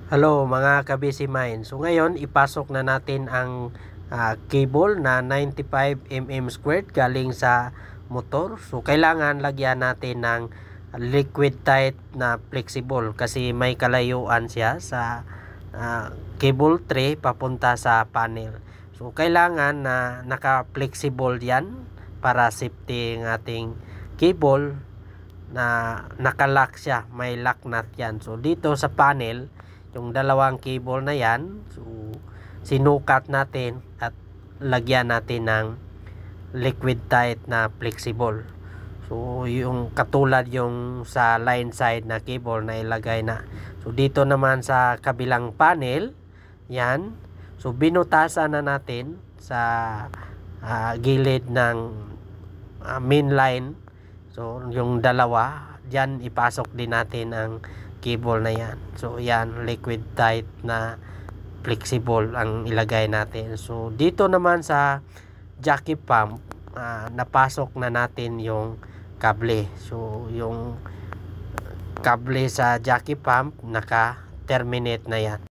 Hello mga ka-busy mind. So ngayon ipasok na natin ang cable na 95 mm squared galing sa motor. So kailangan lagyan natin ng liquid tight na flexible kasi may kalayuan siya sa cable tray papunta sa panel. So kailangan na naka-flexible yan para safety ng ating cable na nakalock siya. May lock nut yan. So dito sa panel yung dalawang cable na yan, so sinukat natin at lagyan natin ng liquid tight na flexible. So yung katulad yung sa line side na cable na ilagay na. So dito naman sa kabilang panel, yan. So binutasan na natin sa gilid ng main line. So yung dalawa, diyan ipasok din natin ang cable na yan. So yan, liquid tight na flexible ang ilagay natin. So dito naman sa jockey pump, napasok na natin yung kable. So yung kable sa jockey pump naka terminate na yan.